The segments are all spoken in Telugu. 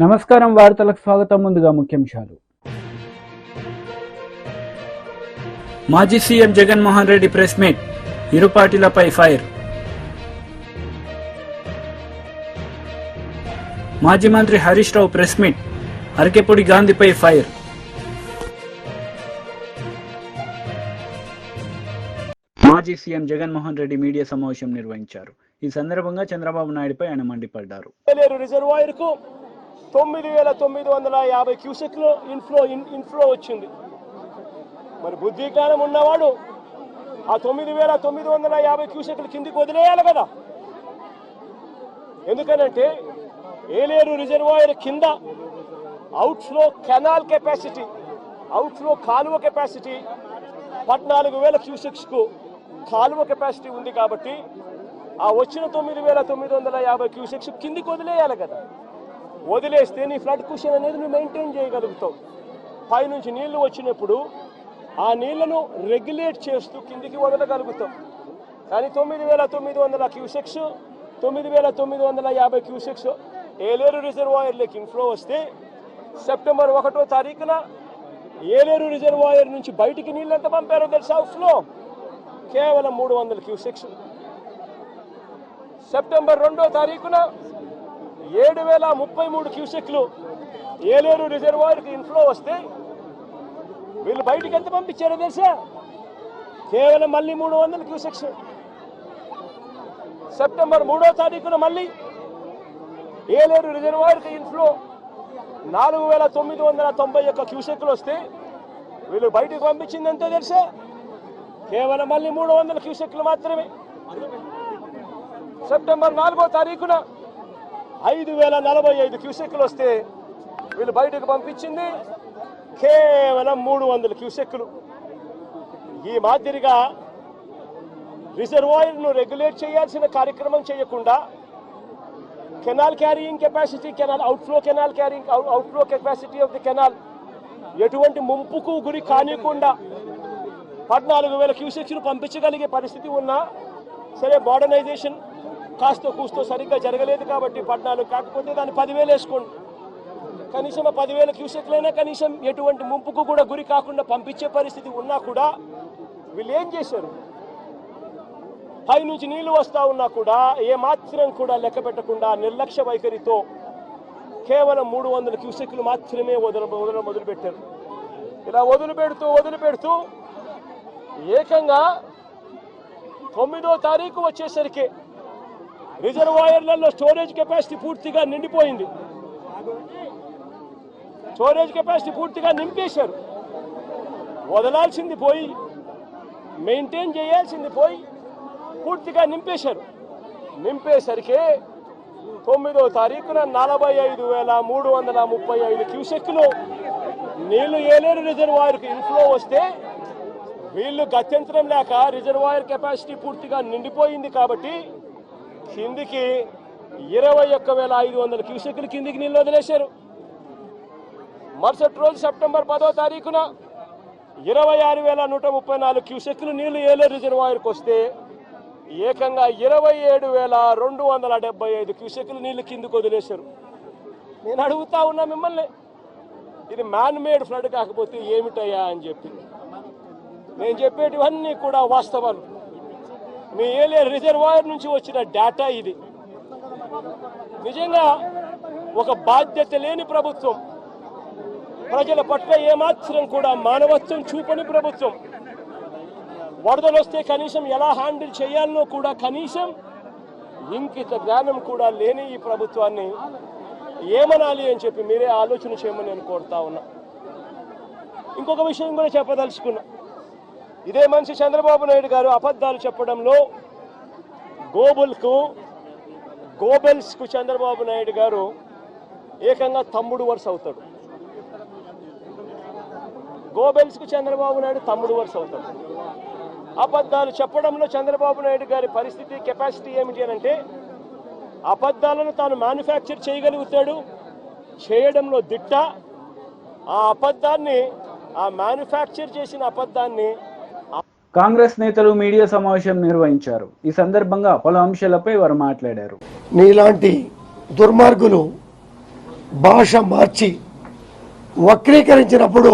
నమస్కారం వార్తలకు స్వాగతం. ముందుగా ముఖ్యాంశాలు. మాజీ CM Jaganmohan Reddy press meet, ఇరు పార్టీలపై ఫైర్. మాజీ మంత్రి Harish Rao press meet, Arekapudi గాంధీపై fire. మాజీ సీఎం జగన్మోహన్ రెడ్డి మీడియా సమావేశం నిర్వహించారు. ఈ సందర్భంగా చంద్రబాబు నాయుడుపై ఆయన మండిపడ్డారు. రిజర్వాయర్ కు 9,950 క్యూసెక్లు ఇన్ఫ్లో వచ్చింది. మరి బుద్ధి జ్ఞానం ఉన్నవాడు ఆ 9,950 క్యూసెక్లు కిందికి వదిలేయాలి కదా. ఎందుకనంటే ఏలేరు రిజర్వాయర్ కింద అవుట్ఫ్లో కెనాల్ కెపాసిటీ, అవుట్ఫ్లో కాలువ కెపాసిటీ 14,000 క్యూసెక్స్ కు కాలువ కెపాసిటీ ఉంది. కాబట్టి ఆ వచ్చిన 9,950 క్యూసెక్స్ కిందికి వదిలేయాలి కదా. వదిలేస్తే నీ ఫ్లడ్ కుషన్ అనేది నువ్వు మెయింటైన్ చేయగలుగుతావు. పైనుంచి నీళ్లు వచ్చినప్పుడు ఆ నీళ్లను రెగ్యులేట్ చేస్తూ కిందికి వదలగలుగుతాం. కానీ 9,900 క్యూసెక్స్ 9,950 క్యూసెక్స్ ఏలేరు రిజర్వాయర్లోకి ఇన్ఫ్లో వస్తే సెప్టెంబర్ 1వ తారీఖున ఏలేరు రిజర్వాయర్ నుంచి బయటికి నీళ్ళు ఎంత పంపారో తెలుసా? అవుట్ఫ్లో కేవలం 300 క్యూసెక్స్. సెప్టెంబర్ 2వ తారీఖున 7,033 క్యూసెక్లు ఏలేరు రిజర్వాయర్కి ఇన్ఫ్లో వస్తే వీళ్ళు బయటికి ఎంత పంపించారో తెలుసా? కేవలం మళ్ళీ 300 క్యూసెక్స్. సెప్టెంబర్ 3వ తారీఖున మళ్ళీ ఏలేరు రిజర్వాయర్కి ఇన్ఫ్లో 4,991 క్యూసెక్లు వస్తే వీళ్ళు బయటికి పంపించింది ఎంతో తెలుసా? కేవలం మళ్ళీ 300 క్యూసెక్లు మాత్రమే. సెప్టెంబర్ 4వ తారీఖున 5,045 క్యూసెక్లు వస్తే వీళ్ళు బయటకు పంపించింది కేవలం 300 క్యూసెక్లు. ఈ మాదిరిగా రిజర్వాయర్ను రెగ్యులేట్ చేయాల్సిన కార్యక్రమం చేయకుండా canal carrying capacity, outflow capacity of the canal ఎటువంటి ముంపుకు గురి కానికుండా 14,000 క్యూసెక్స్ను పంపించగలిగే పరిస్థితి ఉన్నా సరే, మోడర్నైజేషన్ కాస్త కూస్తో సరిగ్గా జరగలేదు కాబట్టి 14, కాకపోతే దాన్ని 10,000 వేసుకోండి. కనీసం ఆ 10,000 క్యూసెక్లైనా కనీసం ఎటువంటి ముంపుకు కూడా గురి కాకుండా పంపించే పరిస్థితి ఉన్నా కూడా వీళ్ళు ఏం చేశారు? పై నుంచి నీళ్లు వస్తూ ఉన్నా కూడా ఏమాత్రం కూడా లెక్క పెట్టకుండా నిర్లక్ష్య వైఖరితో కేవలం 300 క్యూసెక్లు మాత్రమే మొదలుపెట్టారు. ఇలా వదిలిపెడుతూ ఏకంగా 9వ తారీఖు వచ్చేసరికి రిజర్వాయర్లలో స్టోరేజ్ కెపాసిటీ పూర్తిగా నిండిపోయింది. స్టోరేజ్ కెపాసిటీ పూర్తిగా నింపేశారు. వదలాల్సింది పోయి, మెయింటైన్ చేయాల్సింది పోయి పూర్తిగా నింపేశారు. నింపేసరికి 9వ తారీఖున 45,335 క్యూసెక్లు నీళ్లు ఏలేరు రిజర్వాయర్కి ఇన్ఫ్లో వస్తే వీళ్ళు గత్యంతరం లేక రిజర్వాయర్ కెపాసిటీ పూర్తిగా నిండిపోయింది కాబట్టి కిందికి 21,500 క్యూసెక్లు కిందికి నీళ్ళు వదిలేశారు. మరుసటి రోజు సెప్టెంబర్ 10వ తారీఖున 26,134 క్యూసెక్లు నీళ్లు ఏలేరు రిజర్వాయర్కి వస్తే ఏకంగా 27,275 క్యూసెక్లు నీళ్లు కిందికి వదిలేశారు. నేను అడుగుతా ఉన్నా మిమ్మల్ని, ఇది మ్యాన్ మేడ్ ఫ్లడ్ కాకపోతే ఏమిటయ్యా అని చెప్పి. నేను చెప్పేటివన్నీ కూడా వాస్తవాలు. మీ ఏలేరు రిజర్వాయర్ నుంచి వచ్చిన డేటా ఇది. నిజంగా ఒక బాధ్యత లేని ప్రభుత్వం, ప్రజల పట్ల ఏమాత్రం కూడా మానవత్వం చూపని ప్రభుత్వం, వరదలు వస్తే కనీసం ఎలా హ్యాండిల్ చేయాలనో కూడా కనీసం ఇంకిత జ్ఞానం కూడా లేని ఈ ప్రభుత్వాన్ని ఏమనాలి అని చెప్పి మీరే ఆలోచన చేయమని నేను కోరుతా ఉన్నా. ఇంకొక విషయం కూడా చెప్పదలుచుకున్నా. ఇదే మనిషి చంద్రబాబు నాయుడు గారు అబద్ధాలు చెప్పడంలో గోబెల్స్కు చంద్రబాబు నాయుడు గారు ఏకంగా తమ్ముడు వరుస అవుతాడు. గోబెల్స్కు చంద్రబాబు నాయుడు తమ్ముడు వరుస అవుతాడు. అబద్ధాలు చెప్పడంలో చంద్రబాబు నాయుడు గారి పరిస్థితి, కెపాసిటీ ఏమిటి అని అంటే అబద్ధాలను తాను మ్యానుఫ్యాక్చర్ చేయగలుగుతాడు, చేయడంలో దిట్ట. ఆ మ్యానుఫ్యాక్చర్ చేసిన అబద్ధాన్ని కాంగ్రెస్ నేతలు మీడియా సమావేశం నిర్వహించారు. ఈ సందర్భంగా పలు అంశాలపై వారు మాట్లాడారు. నీలాంటి దుర్మార్గులు భాష మార్చి వక్రీకరించినప్పుడు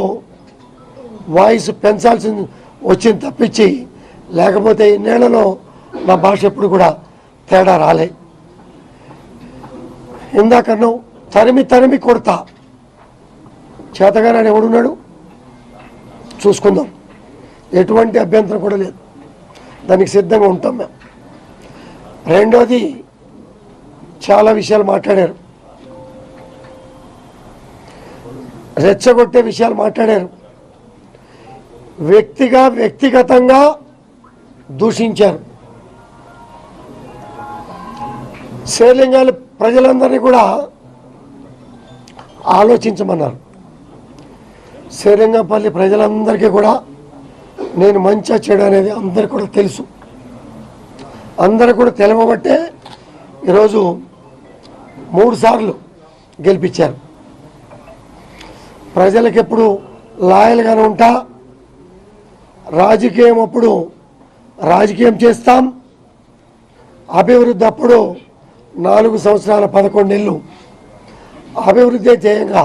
వాయిస్ పెంచాల్సి వచ్చింది తప్పించి, లేకపోతే ఇన్నేళ్లలో నా భాష ఎప్పుడు కూడా తేడా రాలే. ఇందాకను తరిమి తరిమి కొడతా, చేతగానే ఎవడున్నాడు చూసుకుందాం, ఎటువంటి అభ్యంతరం కూడా లేదు, దానికి సిద్ధంగా ఉంటాం మేము. రెండోది, చాలా విషయాలు మాట్లాడారు, రెచ్చగొట్టే విషయాలు మాట్లాడారు, వ్యక్తిగతంగా దూషించారు. శేర్లింగాల ప్రజలందరినీ కూడా ఆలోచించమన్నారు. శేర్లింగంపల్లి ప్రజలందరికీ కూడా నేను మంచిగా చెడు అనేది అందరికీ కూడా తెలుసు. అందరూ కూడా తెలవబట్టే ఈరోజు 3 సార్లు గెలిపించారు. ప్రజలకు ఎప్పుడు లాయల్గానే ఉంటా, రాజకీయం అప్పుడు రాజకీయం చేస్తాం, అభివృద్ధి అప్పుడు 4 సంవత్సరాల 11 నెలలు అభివృద్ధి ధ్యేయంగా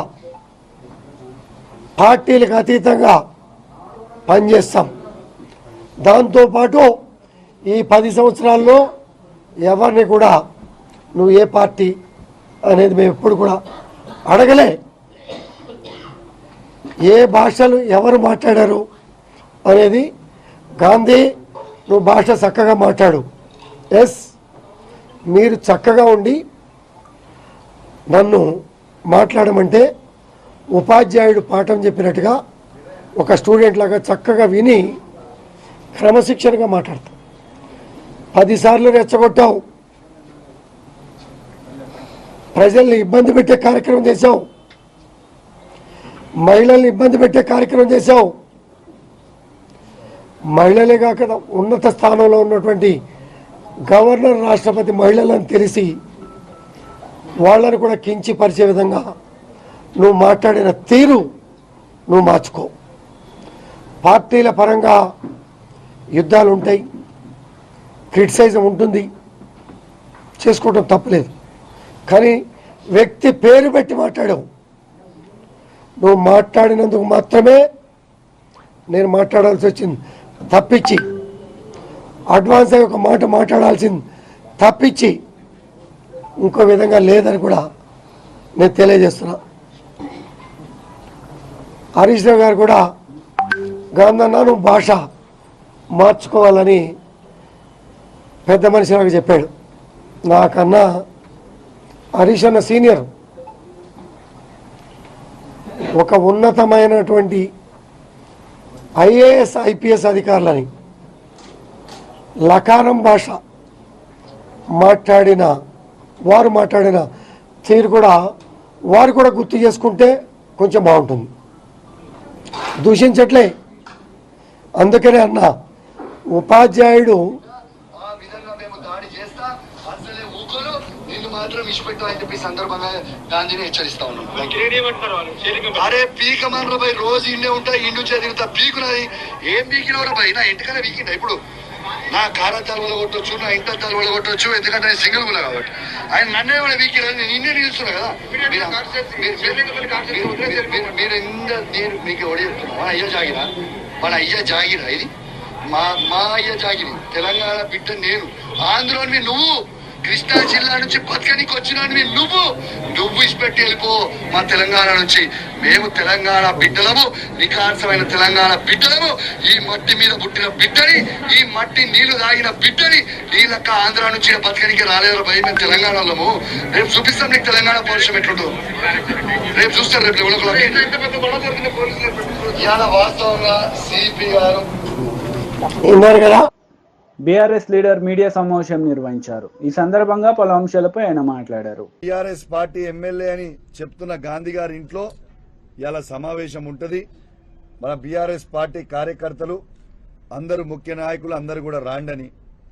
పార్టీలకు అతీతంగా పనిచేస్తాం. దాంతోపాటు ఈ 10 సంవత్సరాల్లో ఎవరిని కూడా నువ్వు ఏ పార్టీ అనేది మేము ఎప్పుడు కూడా అడగలే. ఏ భాషలు ఎవరు మాట్లాడారు అనేది, గాంధీ నువ్వు భాష చక్కగా మాట్లాడు, ఎస్ మీరు చక్కగా ఉండి నన్ను మాట్లాడమంటే ఉపాధ్యాయుడు పాఠం చెప్పినట్టుగా ఒక స్టూడెంట్ లాగా చక్కగా విని క్రమశిక్షణగా మాట్లాడతావు. 10 సార్లు రెచ్చగొట్టావు, ప్రజల్ని ఇబ్బంది పెట్టే కార్యక్రమం చేశావు, మహిళల్ని ఇబ్బంది పెట్టే కార్యక్రమం చేశావు. మహిళలే కాక ఉన్నత స్థానంలో ఉన్నటువంటి గవర్నర్, రాష్ట్రపతి మహిళలను తెలిసి వాళ్ళని కూడా కించపరిచే విధంగా నువ్వు మాట్లాడిన తీరు నువ్వు మార్చుకో. పార్టీల పరంగా యుద్ధాలు ఉంటాయి, క్రిటిసైజం ఉంటుంది, చేసుకోవడం తప్పలేదు. కానీ వ్యక్తి పేరు పెట్టి మాట్లాడావు. నువ్వు మాట్లాడినందుకు మాత్రమే నేను మాట్లాడాల్సి వచ్చింది తప్పించి, అడ్వాన్స్ అయ్యి ఒక మాట మాట్లాడాల్సింది తప్పించి ఇంకో విధంగా లేదని కూడా నేను తెలియజేస్తున్నా. హరీష్ రావు గారు కూడా గాంధన్న నువ్వు భాష మార్చుకోవాలని పెద్ద మనిషి నాకు చెప్పాడు. నాకన్నా హరీష్ అన్న సీనియర్, ఒక ఉన్నతమైనటువంటి ఐఏఎస్ ఐపీఎస్ అధికారులని లకారం భాష వారు మాట్లాడిన తీరు కూడా వారు కూడా గుర్తు చేసుకుంటే కొంచెం బాగుంటుంది. దూషించట్లే, అందుకనే అన్న ఉపాధ్యాయుడు మాత్రం ఇష్టపెట్టు అని చెప్పి సందర్భంగా గాంధీని హెచ్చరిస్తా ఉన్నాం. అరే పీక మనరపై రోజు ఇండే ఉంటా, ఇండు చదివితా పీకునది ఏం పీకినవరా పై నా ఇంటికనే పీకిందా. ఇప్పుడు నా కారాతాలు వలగొట్టవచ్చు, నా ఇంటాలు వలగొట్టవచ్చు, ఎందుకంటే నేను సింగిల్ గుల కాబట్టి. ఆయన నన్నే కూడా పీకిరని నేను నిన్నే నిలుస్తున్నా కదా. మీరు మీకు ఎవడే చెప్తున్నా, మన అయ్య జాగిరా, మన అయ్య జాగిరా, ఇది మా అయ్య జాగిరి. తెలంగాణ బిడ్డ నేను, ఆంధ్రోని నువ్వు, కృష్ణా జిల్లా నుంచి బతకనికి వచ్చినాను నువ్వు ఇష్టపెట్టి వెళ్ళిపో మా తెలంగాణ నుంచి. మేము తెలంగాణ బిడ్డలము, నికార్సమైన తెలంగాణ బిడ్డలము, ఈ మట్టి మీద పుట్టిన బిడ్డని, ఈ మట్టి నీళ్లు తాగిన బిడ్డని. ఈ లెక్క ఆంధ్ర నుంచి బతకనికి రాలేదు భయ, మేము తెలంగాణలోము. రేపు చూపిస్తాం నీకు తెలంగాణ పౌరుషం ఎట్లుంటుందో, రేపు చూస్తారు. రేపు ఇవాళ వాస్తవంగా సిపి గారు ఉన్నారు కదా, బీఆర్ఎస్ లీడర్ మీడియా సమావేశం నిర్వహించారు. ఈ సందర్భంగా పలు అంశాలపై ఆయన మాట్లాడారు. బీఆర్ఎస్ పార్టీ ఎమ్మెల్యే అని చెప్తున్న గాంధీ గారి ఇంట్లో ఇలా సమావేశం ఉంటుంది. మన బీఆర్ఎస్ పార్టీ కార్యకర్తలు అందరూ, ముఖ్య నాయకులు అందరూ కూడా రాండని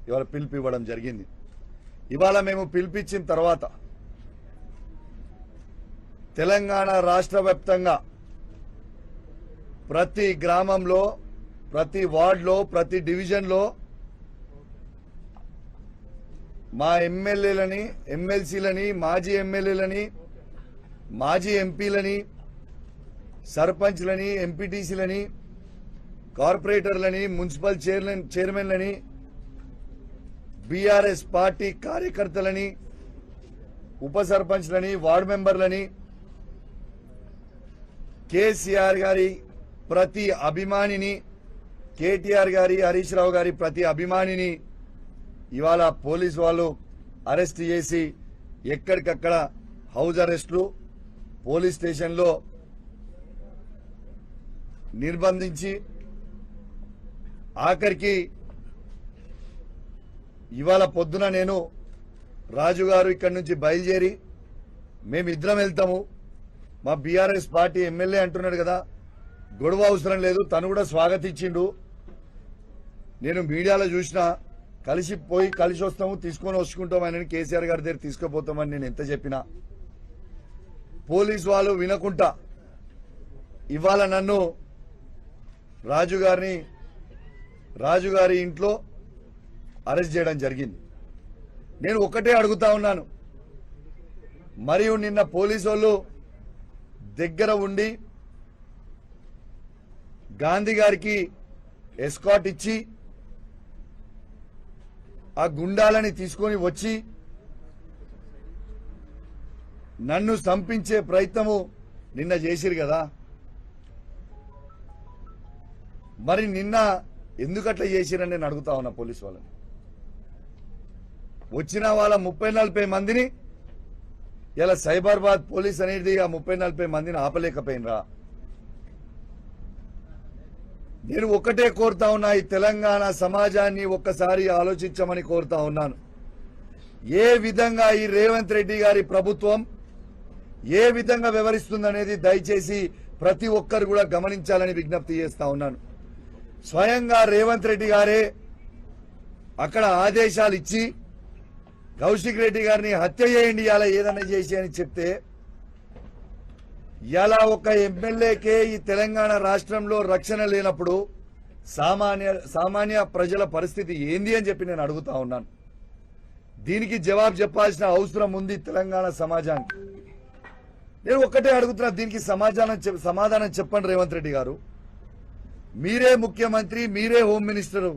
ఇవాళ పిలుపు ఇవ్వడం జరిగింది. ఇవాళ మేము పిలిపించిన తర్వాత తెలంగాణ రాష్ట్ర వ్యాప్తంగా ప్రతి గ్రామంలో, ప్రతి వార్డులో, ప్రతి డివిజన్లో మా ఎమ్మెల్యేలని, ఎమ్మెల్సీలని, మాజీ ఎమ్మెల్యేలని మాజీ ఎంపీలని, సర్పంచ్లని, ఎంపీటీసీలని, కార్పొరేటర్లని, మున్సిపల్ చైర్మన్లని, బీఆర్ఎస్ పార్టీ కార్యకర్తలని, ఉప సర్పంచ్లని, వార్డు మెంబర్లని, కేసీఆర్ గారి ప్రతి అభిమానిని, కేటీఆర్ గారి, హరీష్ రావు గారి ప్రతి అభిమానిని ఇవాళ పోలీసు వాళ్ళు అరెస్ట్ చేసి ఎక్కడికక్కడ హౌస్ అరెస్టులు, పోలీస్ స్టేషన్లో నిర్బంధించి ఆఖరికి ఇవాళ పొద్దున నేను రాజు గారు ఇక్కడి నుంచి బయలుదేరి మేమిద్దరం వెళ్తాము, మా బీఆర్ఎస్ పార్టీ ఎమ్మెల్యే అంటున్నాడు కదా, గొడవ అవసరం లేదు, తను కూడా స్వాగతించిండు. నేను మీడియాలో చూసినా కలిసి వస్తాము, తీసుకొని వచ్చుకుంటాం ఆయన కేసీఆర్ గారి దగ్గర తీసుకుపోతామని నేను ఎంత చెప్పినా పోలీసు వాళ్ళు వినకుండా ఇవాళ నన్ను రాజుగారి ఇంట్లో అరెస్ట్ చేయడం జరిగింది. నేను ఒకటే అడుగుతా ఉన్నాను, మరియు నిన్న పోలీసు వాళ్ళు దగ్గర ఉండి గాంధీ గారికి ఎస్కాట్ ఇచ్చి ఆ గుండాలని తీసుకొని వచ్చి నన్ను చంపించే ప్రయత్నము నిన్న చేసిరు కదా, మరి నిన్న ఎందుకట్లా చేసిరని నేను అడుగుతా ఉన్నా పోలీసు వాళ్ళని. వచ్చిన వాళ్ళ 30-40 మందిని ఇలా సైబరాబాద్ పోలీస్ అనేది ఆ 30-40 మందిని ఆపలేకపోయినరా. నేను ఒకటే కోరుతా ఉన్నా, ఈ తెలంగాణ సమాజాన్ని ఒక్కసారి ఆలోచించమని కోరుతా ఉన్నాను. ఏ విధంగా ఈ రేవంత్ రెడ్డి గారి ప్రభుత్వం ఏ విధంగా వ్యవహరిస్తుందనేది దయచేసి ప్రతి ఒక్కరు కూడా గమనించాలని విజ్ఞప్తి చేస్తా ఉన్నాను. స్వయంగా రేవంత్ రెడ్డి గారే అక్కడ ఆదేశాలు ఇచ్చి కౌశిక్ రెడ్డి గారిని హత్య చేయండి, ఇలా ఏదైనా చేసి అని చెప్తే ఇలా ఒక ఎమ్మెల్యేకే ఈ తెలంగాణ రాష్ట్రంలో రక్షణ లేనప్పుడు సామాన్య ప్రజల పరిస్థితి ఏంది అని చెప్పి నేను అడుగుతా ఉన్నాను. దీనికి జవాబు చెప్పాల్సిన అవసరం ఉంది తెలంగాణ సమాజానికి. నేను ఒక్కటే అడుగుతున్నా, దీనికి సమాధానం చెప్పండి రేవంత్ రెడ్డి గారు. మీరే ముఖ్యమంత్రి, మీరే హోమ్ మినిస్టరు,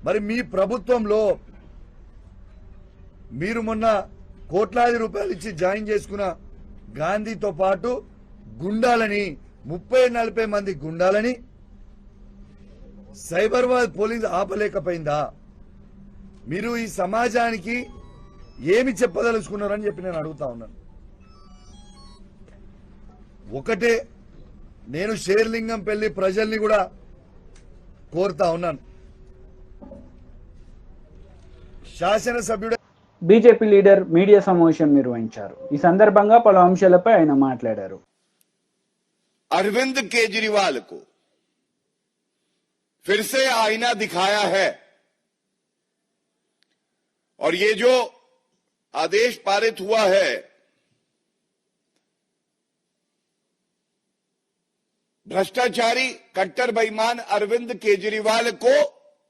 మరి మీ ప్రభుత్వంలో మీరు మొన్న కోట్లాది రూపాయలు ఇచ్చి జాయిన్ చేసుకున్న గాంధీతో పాటు గుండాలని 30-40 మంది గుండాలని సైబరాబాద్ పోలీసు ఆపలేకపోయిందా? మీరు ఈ సమాజానికి ఏమి చెప్పదలుచుకున్నారని చెప్పి నేను అడుగుతా ఉన్నాను. ఒకటే నేను షేర్లింగంపల్లి ప్రజల్ని కూడా కోరుతా ఉన్నాను, శాసనసభ్యుడు బీజేపీ లీడర్ మీడియా సమావేశం నిర్వహించారు. ఈ సందర్భంగా పలు అంశాలపై ఆయన మాట్లాడారు. अरविंद केजरीवाल को फिर से आईना दिखाया है और ये जो आदेश पारित हुआ है भ्रष्टाचारी कट्टर बेईमान अरविंद केजरीवाल को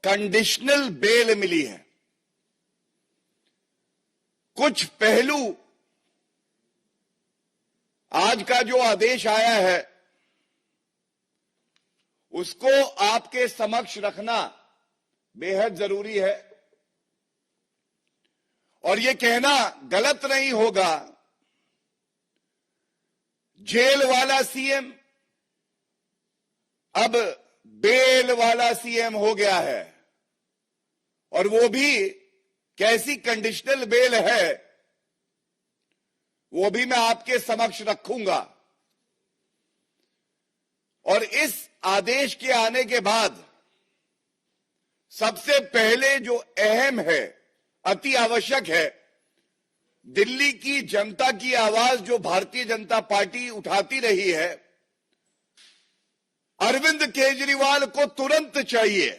कंडीशनल बेल मिली है। कुछ पहलू आज का जो आदेश आया है उसको आपके समक्ष रखना बेहद जरूरी है और ये कहना गलत नहीं होगा जेल वाला सीएम अब बेल वाला सीएम हो गया है और वो भी कैसी कंडीशनल बेल है वो भी मैं आपके समक्ष रखूंगा। और इस आदेश के आने के बाद सबसे पहले जो अहम है, अति आवश्यक है, दिल्ली की जनता की आवाज जो भारतीय जनता पार्टी उठाती रही है, अरविंद केजरीवाल को तुरंत चाहिए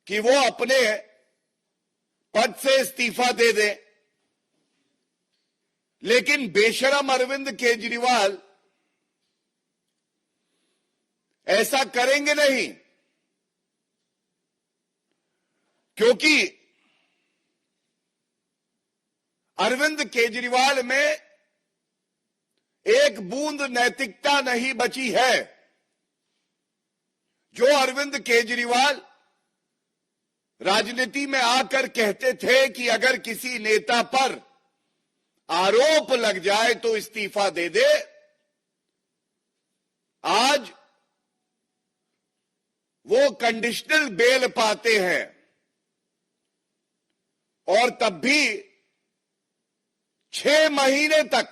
कि वो अपने पद से इस्तीफा दे दें। लेकिन बेशरम अरविंद केजरीवाल ऐसा करेंगे नहीं, क्योंकि अरविंद केजरीवाल में एक बूंद नैतिकता नहीं बची है। जो अरविंद केजरीवाल राजनीति में आकर कहते थे कि अगर किसी नेता पर आरोप लग जाए तो इस्तीफा दे दे, आज वो कंडीशनल बेल पाते हैं और तब भी 6 महीने तक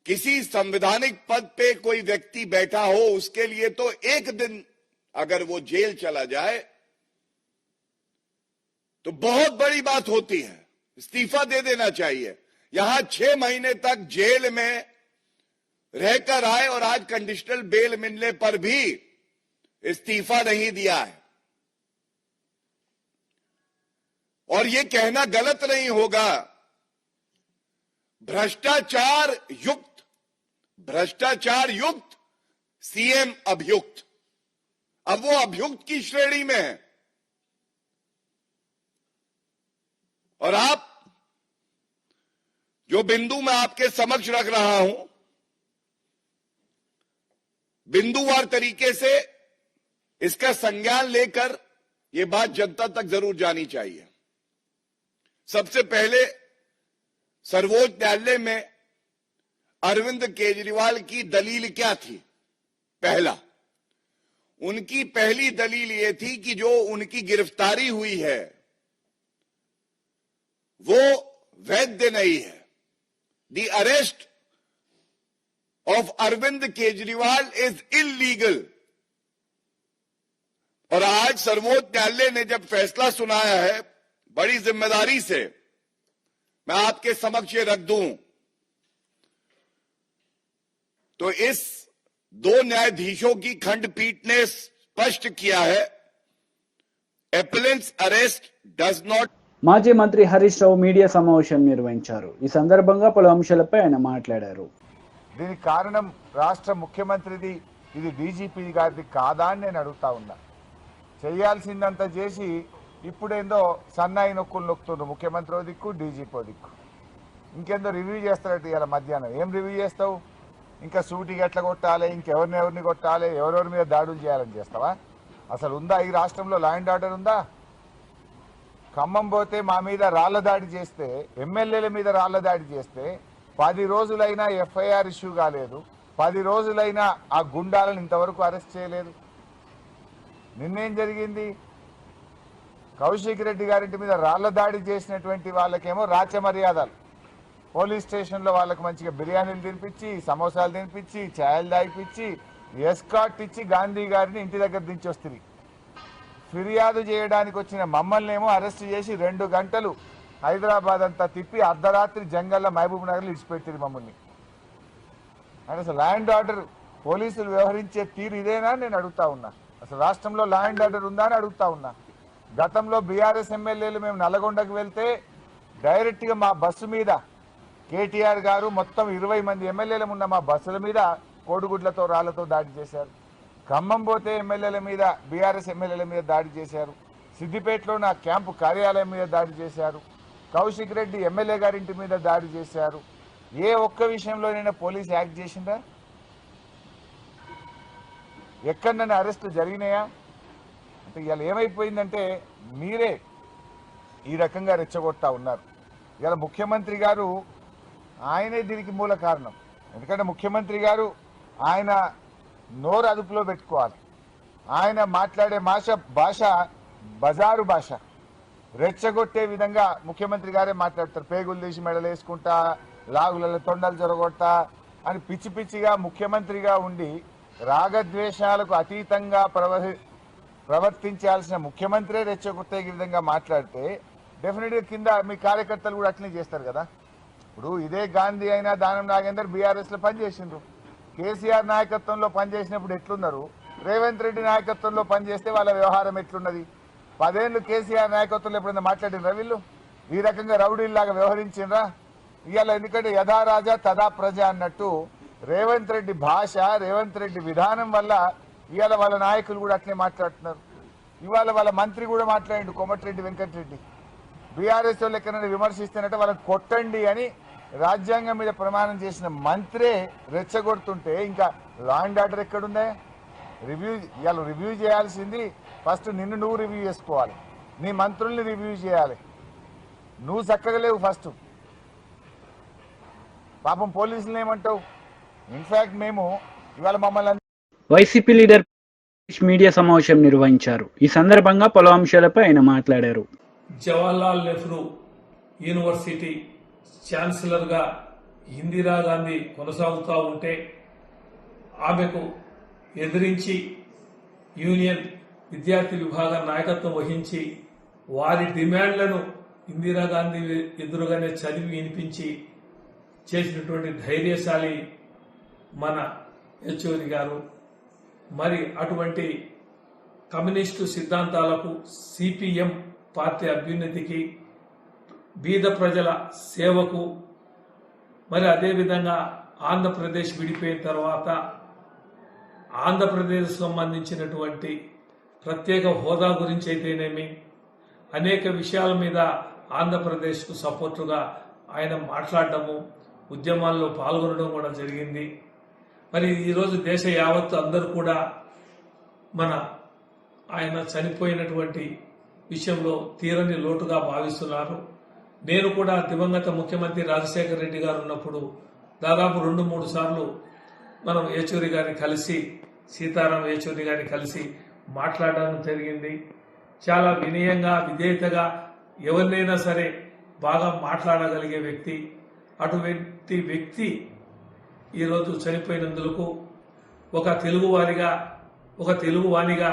किसी संवैधानिक पद पे कोई व्यक्ति बैठा हो, उसके लिए तो एक दिन अगर वो जेल चला जाए तो बहुत बड़ी बात होती है, इस्तीफा दे देना चाहिए। यहां 6 महीने तक जेल में रहकर आए और आज कंडीशनल बेल मिलने पर भी इस्तीफा नहीं दिया है। और ये कहना गलत नहीं होगा, भ्रष्टाचार युक्त सीएम अभियुक्त, अब वो अभियुक्त की श्रेणी में है। और आप जो बिंदु मैं आपके समक्ष रख रहा हूं, बिंदुवार तरीके से इसका संज्ञान लेकर यह बात जनता तक जरूर जानी चाहिए। सबसे पहले सर्वोच्च न्यायालय में अरविंद केजरीवाल की दलील क्या थी? पहला, उनकी पहली दलील यह थी कि जो उनकी गिरफ्तारी हुई है वो वैध नहीं है। The arrest of Arvind Kejriwal is illegal. और आज सर्वोच्च न्यायालय ने जब फैसला सुनाया है, बड़ी जिम्मेदारी से मैं आपके समक्ष रख दूं, तो इस 2 न्यायाधीशों की खंडपीठ ने स्पष्ट किया है, appellant's arrest does not. మాజీ మంత్రి హరీష్ రావు మీడియా సమావేశం నిర్వహించారు. ఈ సందర్భంగా పలు అంశాలపై ఆయన మాట్లాడారు. దీనికి కారణం రాష్ట్ర ముఖ్యమంత్రిది, ఇది డీజీపీ గారిది కాదా అని నేను అడుగుతా ఉన్నా. చేయాల్సిందంతా చేసి ఇప్పుడేందో సన్నాయి నొక్కులు నొక్కుతుండ్రు, ముఖ్యమంత్రి దిక్కు డీజీపీ దిక్కు. ఇంకేందో రివ్యూ చేస్తారట ఇవాళ మధ్యాహ్నం. ఏం రివ్యూ చేస్తావు? ఇంకా సూటిగా ఎట్లా కొట్టాలి, ఇంకెవరిని కొట్టాలి, ఎవరెవరి మీద దాడులు చేయాలని చేస్తావా? అసలు ఉందా ఈ రాష్ట్రంలో లా అండ్ ఆర్డర్ ఉందా? ఖమ్మం పోతే మా మీద రాళ్ల దాడి చేస్తే, ఎమ్మెల్యేల మీద రాళ్ల దాడి చేస్తే 10 రోజులైనా ఎఫ్ఐఆర్ ఇష్యూ కాలేదు, 10 రోజులైనా ఆ గుండాలను ఇంతవరకు అరెస్ట్ చేయలేదు. నిన్నేం జరిగింది? కౌశిక్ రెడ్డి గారింటి మీద రాళ్ల దాడి చేసినటువంటి వాళ్ళకేమో రాచ మర్యాదలు, పోలీస్ స్టేషన్లో వాళ్ళకి మంచిగా బిర్యానీలు తినిపించి, సమోసాలు తినిపించి, ఛాయలు తాగిపించి, ఎస్కాట్ ఇచ్చి గాంధీ గారిని ఇంటి దగ్గర దించి వస్తుంది. ఫిర్యాదు చేయడానికి వచ్చిన మమ్మల్ని ఏమో అరెస్ట్ చేసి 2 గంటలు హైదరాబాద్ అంతా తిప్పి అర్ధరాత్రి జంగల్లో మహబూబ్ నగర్లో ఇడిచిపెట్టింది మమ్మల్ని. అంటే అసలు లా అండ్ ఆర్డర్ పోలీసులు వ్యవహరించే తీరు ఇదేనా నేను అడుగుతా ఉన్నా. అసలు రాష్ట్రంలో లా అండ్ ఆర్డర్ ఉందా అని అడుగుతా ఉన్నా. గతంలో బీఆర్ఎస్ ఎమ్మెల్యేలు మేము నల్లగొండకు వెళ్తే డైరెక్ట్గా మా బస్సు మీద కేటీఆర్ గారు మొత్తం 20 మంది ఎమ్మెల్యేలు ఉన్న మా బస్సుల మీద కోడిగుడ్లతో రాళ్లతో దాడి చేశారు. ఖమ్మం పోతే ఎమ్మెల్యేల మీద, బీఆర్ఎస్ ఎమ్మెల్యేల మీద దాడి చేశారు. సిద్దిపేటలో నా క్యాంపు కార్యాలయం మీద దాడి చేశారు. కౌశిక్ రెడ్డి ఎమ్మెల్యే గారింటి మీద దాడి చేశారు. ఏ ఒక్క విషయంలోనైనా పోలీసు యాక్ట్ చేసిందా? ఎక్కడైనా అరెస్టులు జరిగినాయా? అంటే ఇవాళ ఏమైపోయిందంటే మీరే ఈ రకంగా రెచ్చగొడతా ఉన్నారు. ఇవాళ ముఖ్యమంత్రి గారు ఆయనే దీనికి మూల కారణం. ఎందుకంటే ముఖ్యమంత్రి గారు ఆయన నోరు అదుపులో పెట్టుకోవాలి. ఆయన మాట్లాడే భాష బజారు భాష, రెచ్చగొట్టే విధంగా ముఖ్యమంత్రి గారే మాట్లాడతారు. పేగులు తీసి మెడలు వేసుకుంటా, లాగులలో తొండలు జరగొట్టా అని పిచ్చి పిచ్చిగా ముఖ్యమంత్రిగా ఉండి రాగద్వేషాలకు అతీతంగా ప్రవర్తించాల్సిన ముఖ్యమంత్రే రెచ్చగొట్టే విధంగా మాట్లాడితే డెఫినెట్గా కింద మీ కార్యకర్తలు కూడా అట్లనే చేస్తారు కదా. ఇప్పుడు ఇదే గాంధీ అయినా దానం నాగేందర్ బీఆర్ఎస్లో పనిచేసిండ్రు. కేసీఆర్ నాయకత్వంలో పనిచేసినప్పుడు ఎట్లున్నారు, రేవంత్ రెడ్డి నాయకత్వంలో పనిచేస్తే వాళ్ళ వ్యవహారం ఎట్లున్నది? 10 ఏళ్ళు కేసీఆర్ నాయకత్వంలో ఎప్పుడైనా మాట్లాడినరా వీళ్ళు? ఈ రకంగా రౌడీల్లాగా వ్యవహరించిండ్రా? ఇవాళ ఎందుకంటే యథా రాజా తదా ప్రజ అన్నట్టు రేవంత్ రెడ్డి భాష, రేవంత్ రెడ్డి విధానం వల్ల ఇవాళ వాళ్ళ నాయకులు కూడా అట్లే మాట్లాడుతున్నారు. ఇవాళ వాళ్ళ మంత్రి కూడా మాట్లాడిండు, కోమటిరెడ్డి వెంకటరెడ్డి. బీఆర్ఎస్ వాళ్ళు ఎక్కడైనా విమర్శిస్తున్నట్టు వాళ్ళని కొట్టండి అని రాజ్యాంగం మీద ప్రమాణం చేసిన మంత్రే రెచ్చగొడుతుంటే ఇంకా లా అండ్ ఆర్డర్ ఎక్కడుందే? రివ్యూ చేయాల్సింది ఫస్ట్ నిన్ను నువ్వు రివ్యూ చేసుకోవాలి, నీ మంత్రుల్ని రివ్యూ చేయాలి. నువ్వు చక్కగా లేవు ఫస్ట్. పాపం పోలీసులు ఏమంటావు? ఇన్ఫాక్ట్ మేము ఇవాళ మమ్మల్ని వైసీపీ లీడర్ మీడియా సమావేశం నిర్వహించారు. ఈ సందర్భంగా పలు అంశాలపై ఆయన మాట్లాడారు. జవహర్లాల్ నెహ్రూ యూనివర్సిటీ ఛాన్సలర్గా ఇందిరాగాంధీ కొనసాగుతూ ఉంటే ఆమెకు ఎదిరించి యూనియన్ విద్యార్థి విభాగం నాయకత్వం వహించి వారి డిమాండ్లను ఇందిరాగాంధీ ఎదురుగానే చదివి వినిపించి చేసినటువంటి ధైర్యశాలి మన యెచూరి గారు. మరి అటువంటి కమ్యూనిస్టు సిద్ధాంతాలకు, సిపిఎం పార్టీ అభ్యున్నతికి, బీద ప్రజల సేవకు, మరి అదేవిధంగా ఆంధ్రప్రదేశ్ విడిపోయిన తర్వాత ఆంధ్రప్రదేశ్ సంబంధించినటువంటి ప్రత్యేక హోదా గురించి అయితేనేమి అనేక విషయాల మీద ఆంధ్రప్రదేశ్కు సపోర్టుగా ఆయన మాట్లాడటము, ఉద్యమాల్లో పాల్గొనడం కూడా జరిగింది. మరి ఈరోజు దేశ యావత్తు అందరూ కూడా ఆయన చనిపోయినటువంటి విషయంలో తీరని లోటుగా భావిస్తున్నారు. నేను కూడా దివంగత ముఖ్యమంత్రి రాజశేఖర రెడ్డి గారు ఉన్నప్పుడు దాదాపు 2-3 సార్లు మనం యెచూరి గారిని కలిసి, సీతారాం యెచూరి గారిని కలిసి మాట్లాడడం జరిగింది. చాలా వినయంగా, విధేయతగా ఎవరినైనా సరే బాగా మాట్లాడగలిగే వ్యక్తి. అటువంటి వ్యక్తి ఈరోజు చనిపోయినందుకు ఒక తెలుగువానిగా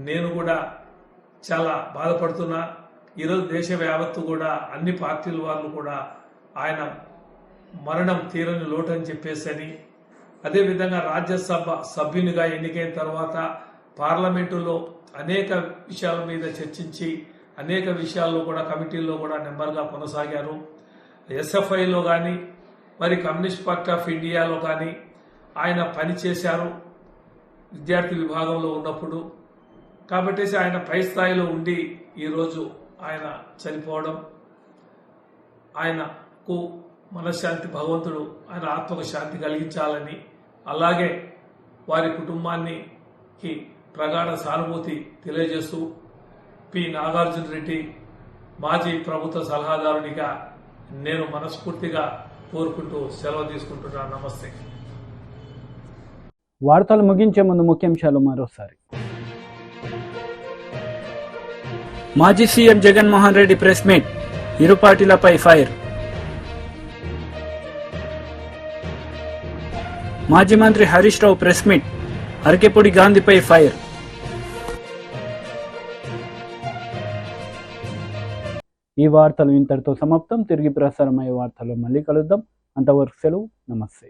నేను కూడా చాలా బాధపడుతున్నా. ఈరోజు దేశ యావత్తు కూడా అన్ని పార్టీల వాళ్ళు కూడా ఆయన మరణం తీరని లోటు అని చెప్పేసని, అదేవిధంగా రాజ్యసభ సభ్యునిగా ఎన్నికైన తర్వాత పార్లమెంటులో అనేక విషయాల మీద చర్చించి అనేక విషయాల్లో కూడా కమిటీల్లో కూడా నెంబర్గా కొనసాగారు. ఎస్ఎఫ్ఐలో కానీ మరి కమ్యూనిస్ట్ పార్టీ ఆఫ్ ఇండియాలో కానీ ఆయన పనిచేశారు విద్యార్థి విభాగంలో ఉన్నప్పుడు. కాబట్టి ఆయన పై స్థాయిలో ఉండి ఈరోజు ఆయన చనిపోవడం, ఆయనకు మనశ్శాంతి, భగవంతుడు ఆయన ఆత్మకు శాంతి కలిగించాలని, అలాగే వారి కుటుంబానికి ప్రగాఢ సానుభూతి తెలియజేస్తూ పి నాగార్జున రెడ్డి మాజీ ప్రభుత్వ సలహాదారునిగా నేను మనస్ఫూర్తిగా కోరుకుంటూ సెలవు తీసుకుంటున్నాను. నమస్తే. వార్తలు ముగించే ముందు ముఖ్యాంశాలు మరోసారి. మాజీ CM Jaganmohan Reddy press meet, ఇరు పార్టీలపై ఫైర్. మాజీ మంత్రి Harish Rao press meet, Arekapudi గాంధీపై fire. ఈ వార్తలు ఇంతటితో సమాప్తం. తిరిగి ప్రసారమయ్యే వార్తల్లో మళ్ళీ కలుద్దాం. అంతవరకు సెలవు. నమస్తే.